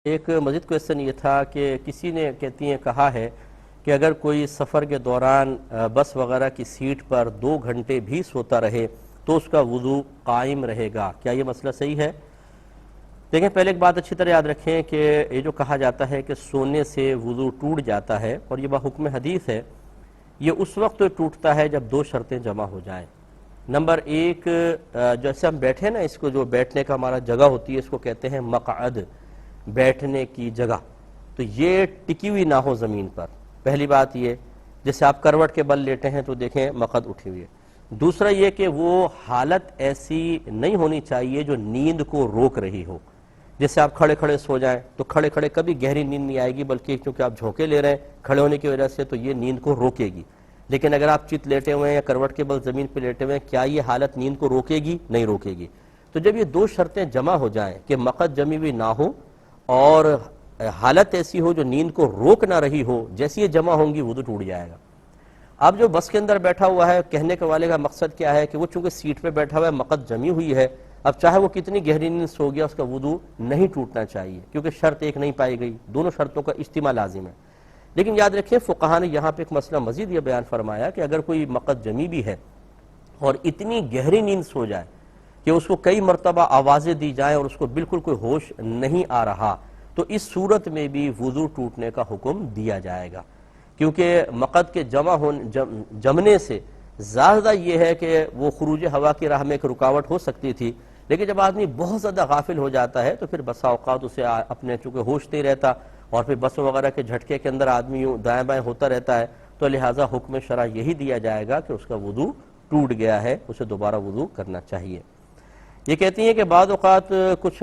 ایک مزید کویسچن یہ تھا کہ کسی نے کہتی ہیں کہا ہے کہ اگر کوئی سفر کے دوران بس وغیرہ کی سیٹ پر 2 گھنٹے بھی سوتا رہے تو اس کا وضو قائم رہے گا، کیا یہ مسئلہ صحیح ہے؟ دیکھیں، پہلے ایک بات اچھی طرح یاد رکھیں کہ یہ جو کہا جاتا ہے کہ سونے سے وضو ٹوٹ جاتا ہے، اور یہ بحکم حدیث ہے، یہ اس وقت ٹوٹتا ہے جب 2 شرطیں جمع ہو جائیں۔ نمبر 1، جیسے ہم بیٹھے نا، اس کو جو بیٹھنے کا ہمارا جگہ ہوتی ہے اس کو کہتے ہیں مقعد، بیٹھنے کی جگہ، تو یہ ٹکی ہوئی نہ ہو زمین پر، پہلی بات یہ۔ جیسے آپ کروٹ کے بل لیٹے ہیں تو دیکھیں مقعد اٹھی ہوئی ہے۔ دوسرا یہ کہ وہ حالت ایسی نہیں ہونی چاہیے جو نیند کو روک رہی ہو۔ جیسے آپ کھڑے کھڑے سو جائیں تو کھڑے کھڑے کبھی گہری نیند نہیں آئے گی، بلکہ کیونکہ آپ جھونکے لے رہے ہیں کھڑے ہونے کی وجہ سے، تو یہ نیند کو روکے گی۔ لیکن اگر آپ چت لیٹے ہوئے ہیں یا کروٹ کے بل زمین پہ لیٹے ہوئے ہیں، کیا یہ حالت نیند کو روکے گی؟ نہیں روکے گی۔ تو جب یہ 2 شرطیں جمع ہو جائیں کہ مقعد جمی ہوئی نہ ہو اور حالت ایسی ہو جو نیند کو روک نہ رہی ہو، جیسی یہ جمع ہوں گی وضو ٹوٹ جائے گا۔ اب جو بس کے اندر بیٹھا ہوا ہے، کہنے کے والے کا مقصد کیا ہے کہ وہ چونکہ سیٹ پہ بیٹھا ہوا ہے، مقعد جمی ہوئی ہے، اب چاہے وہ کتنی گہری نیند سو گیا، اس کا وضو نہیں ٹوٹنا چاہیے، کیونکہ شرط ایک نہیں پائی گئی، دونوں شرطوں کا اجتماع لازم ہے۔ لیکن یاد رکھیں، فقہا نے یہاں پہ ایک مسئلہ مزید یہ بیان فرمایا کہ اگر کوئی مقعد جمی بھی ہے اور اتنی گہری نیند سو جائے کہ اس کو کئی مرتبہ آوازیں دی جائیں اور اس کو بالکل کوئی ہوش نہیں آ رہا، تو اس صورت میں بھی وضو ٹوٹنے کا حکم دیا جائے گا، کیونکہ مقعد کے جمنے سے زیادہ یہ ہے کہ وہ خروج ہوا کی راہ میں ایک رکاوٹ ہو سکتی تھی، لیکن جب آدمی بہت زیادہ غافل ہو جاتا ہے تو پھر بسا اوقات اسے اپنے چونکہ ہوش نہیں رہتا، اور پھر بس وغیرہ کے جھٹکے کے اندر آدمی یوں دائیں بائیں ہوتا رہتا ہے، تو لہٰذا حکم شرع یہی دیا جائے گا کہ اس کا وضو ٹوٹ گیا ہے، اسے دوبارہ وضو کرنا چاہیے۔ یہ کہتی ہیں کہ بعض اوقات کچھ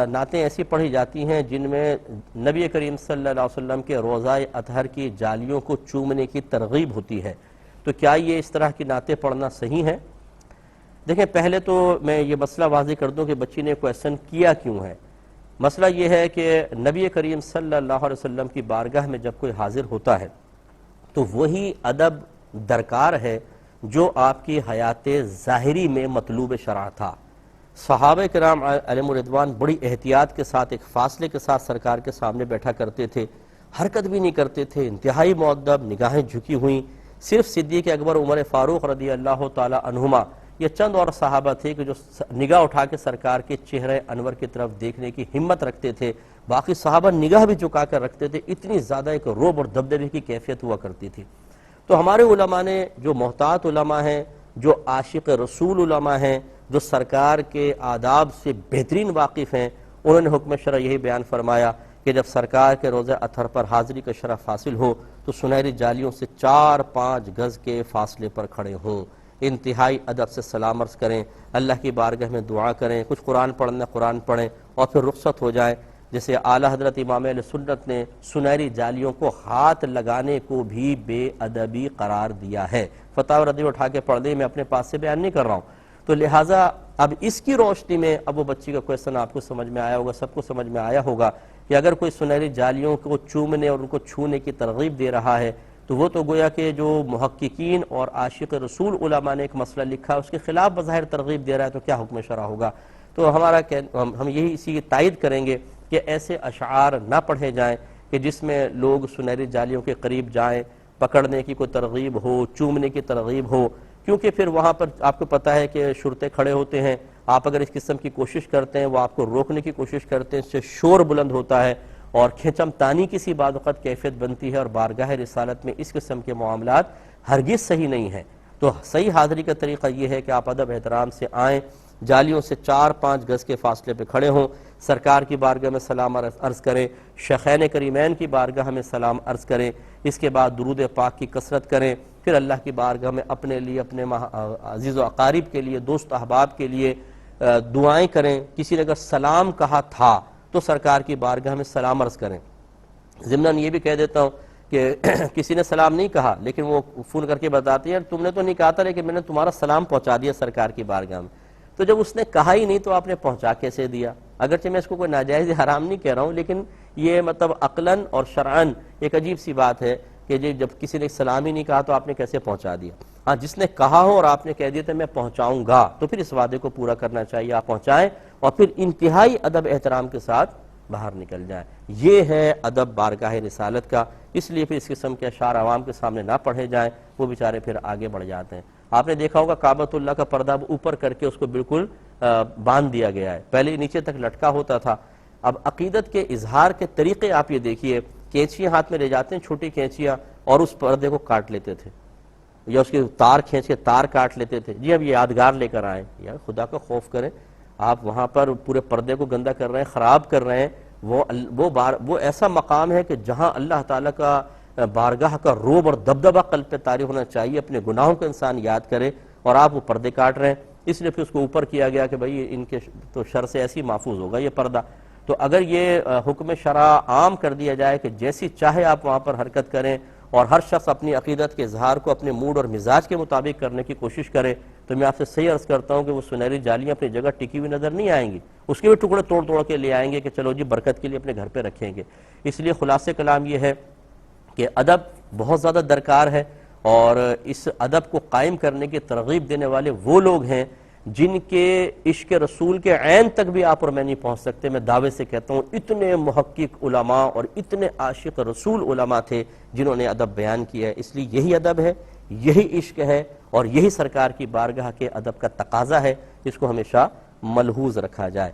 نعتیں ایسی پڑھی جاتی ہیں جن میں نبی کریم صلی اللہ علیہ وسلم کے روضہ اطہر کی جالیوں کو چومنے کی ترغیب ہوتی ہے، تو کیا یہ اس طرح کی نعتیں پڑھنا صحیح ہے؟ دیکھیں، پہلے تو میں یہ مسئلہ واضح کر دوں کہ بچی نے کویسچن کیا کیوں ہے۔ مسئلہ یہ ہے کہ نبی کریم صلی اللہ علیہ وسلم کی بارگاہ میں جب کوئی حاضر ہوتا ہے تو وہی ادب درکار ہے جو آپ کی حیات ظاہری میں مطلوب شرع تھا۔ صحابہ کرام علیہم الرضوان بڑی احتیاط کے ساتھ، ایک فاصلے کے ساتھ سرکار کے سامنے بیٹھا کرتے تھے، حرکت بھی نہیں کرتے تھے، انتہائی مؤدب، نگاہیں جھکی ہوئیں۔ صرف صدیق اکبر عمر فاروق رضی اللہ تعالی عنہما یہ چند اور صحابہ تھے کہ جو نگاہ اٹھا کے سرکار کے چہرے انور کی طرف دیکھنے کی ہمت رکھتے تھے، باقی صحابہ نگاہ بھی جھکا کر رکھتے تھے، اتنی زیادہ ایک رعب اور دبدبے کی کیفیت ہوا کرتی تھی۔ تو ہمارے علماء نے، جو محتاط علماء ہیں، جو عاشق رسول علماء ہیں، جو سرکار کے آداب سے بہترین واقف ہیں، انہوں نے حکم شرع یہی بیان فرمایا کہ جب سرکار کے روضہ اطہر پر حاضری کا شرف حاصل ہو تو سنہری جالیوں سے 4-5 گز کے فاصلے پر کھڑے ہوں، انتہائی ادب سے سلام عرض کریں، اللہ کی بارگاہ میں دعا کریں، کچھ قرآن پڑھنا قرآن پڑھیں، اور پھر رخصت ہو جائیں۔ جیسے اعلیٰ حضرت امام اہل سنت نے سنہری جالیوں کو ہاتھ لگانے کو بھی بے ادبی قرار دیا ہے۔ فتاوی رضوی اٹھا کے پڑھ دیں، میں اپنے پاس سے بیان نہیں کر رہا ہوں۔ تو لہٰذا اب اس کی روشنی میں اب وہ بچی کا کویسچن آپ کو سمجھ میں آیا ہوگا، سب کو سمجھ میں آیا ہوگا کہ اگر کوئی سنہری جالیوں کو چومنے اور ان کو چھونے کی ترغیب دے رہا ہے تو وہ تو گویا کہ جو محققین اور عاشق رسول علماء نے ایک مسئلہ لکھا ہے اس کے خلاف بظاہر ترغیب دے رہا ہے، تو کیا حکم شرع ہوگا؟ تو ہم یہی اسی کی تائید کریں گے کہ ایسے اشعار نہ پڑھے جائیں کہ جس میں لوگ سنہری جالیوں کے قریب جائیں، پکڑنے کی کوئی ترغیب ہو، چومنے کی ترغیب ہو، کیونکہ پھر وہاں پر آپ کو پتہ ہے کہ شرطے کھڑے ہوتے ہیں، آپ اگر اس قسم کی کوشش کرتے ہیں، وہ آپ کو روکنے کی کوشش کرتے ہیں، اس سے شور بلند ہوتا ہے اور کھچم تانی کسی بعض وقت کیفیت بنتی ہے، اور بارگاہ رسالت میں اس قسم کے معاملات ہرگز صحیح نہیں ہیں۔ تو صحیح حاضری کا طریقہ یہ ہے کہ آپ ادب احترام سے آئیں، جالیوں سے 4-5 گز کے فاصلے پہ کھڑے ہوں، سرکار کی بارگاہ میں سلام عرض کریں، شیخین کریمین کی بارگاہ میں سلام عرض کریں، اس کے بعد درود پاک کی کثرت کریں، پھر اللہ کی بارگاہ میں اپنے لیے، اپنے عزیز و اقارب کے لیے، دوست احباب کے لیے دعائیں کریں۔ کسی نے اگر سلام کہا تھا تو سرکار کی بارگاہ میں سلام عرض کریں۔ ضمناً یہ بھی کہہ دیتا ہوں کہ کسی نے سلام نہیں کہا لیکن وہ فون کر کے بتاتے ہیں تم نے تو نہیں کہا تھا لیکن میں نے تمہارا سلام پہنچا دیا سرکار کی بارگاہ میں، تو جب اس نے کہا ہی نہیں تو آپ نے پہنچا کیسے دیا؟ اگرچہ میں اس کو کوئی ناجائز حرام نہیں کہہ رہا ہوں، لیکن یہ مطلب عقلاً اور شرعاً ایک عجیب سی بات ہے کہ جب کسی نے سلام ہی نہیں کہا تو آپ نے کیسے پہنچا دیا؟ ہاں، جس نے کہا ہو اور آپ نے کہہ دیا تھا میں پہنچاؤں گا، تو پھر اس وعدے کو پورا کرنا چاہیے، آپ پہنچائیں، اور پھر انتہائی ادب احترام کے ساتھ باہر نکل جائیں۔ یہ ہے ادب بارگاہ رسالت کا، اس لیے پھر اس قسم کے اشعار عوام کے سامنے نہ پڑھے جائیں، وہ بیچارے پھر آگے بڑھ جاتے ہیں۔ آپ نے دیکھا ہوگا کعبۃ اللہ کا پردہ اوپر کر کے اس کو بالکل باندھ دیا گیا ہے، پہلے نیچے تک لٹکا ہوتا تھا۔ اب عقیدت کے اظہار کے طریقے آپ یہ دیکھیے، کینچیاں ہاتھ میں لے جاتے ہیں، چھوٹی کینچیاں، اور اس پردے کو کاٹ لیتے تھے، یا اس کے تار کھینچ کے تار کاٹ لیتے تھے، جی اب یہ یادگار لے کر آئیں۔ یار خدا کا خوف کریں، آپ وہاں پر پورے پردے کو گندا کر رہے ہیں، خراب کر رہے ہیں۔ وہ ایسا مقام ہے کہ جہاں اللہ تعالیٰ کا بارگاہ کا روب اور دبدبہ قلب پہ طاری ہونا چاہیے، اپنے گناہوں کو انسان یاد کرے، اور آپ وہ پردے کاٹ رہے ہیں۔ اس لیے پھر اس کو اوپر کیا گیا کہ بھئی ان کے تو شر سے ایسی محفوظ ہوگا یہ پردہ۔ تو اگر یہ حکم شرع عام کر دیا جائے کہ جیسی چاہے آپ وہاں پر حرکت کریں، اور ہر شخص اپنی عقیدت کے اظہار کو اپنے موڈ اور مزاج کے مطابق کرنے کی کوشش کرے، تو میں آپ سے صحیح عرض کرتا ہوں کہ وہ سنہری جالیاں اپنی جگہ ٹکی ہوئی نظر نہیں آئیں گی، اس کے بھی ٹکڑے توڑ توڑ کے لے آئیں گے کہ چلو جی برکت کے لیے اپنے گھر پہ رکھیں گے۔ اس لیے خلاصہ کلام یہ ہے کہ ادب بہت زیادہ درکار ہے، اور اس ادب کو قائم کرنے کی ترغیب دینے والے وہ لوگ ہیں جن کے عشق رسول کے عین تک بھی آپ اور میں نہیں پہنچ سکتے۔ میں دعوے سے کہتا ہوں اتنے محقق علماء اور اتنے عاشق رسول علماء تھے جنہوں نے ادب بیان کیا ہے۔ اس لیے یہی ادب ہے، یہی عشق ہے، اور یہی سرکار کی بارگاہ کے ادب کا تقاضا ہے، اس کو ہمیشہ ملحوظ رکھا جائے۔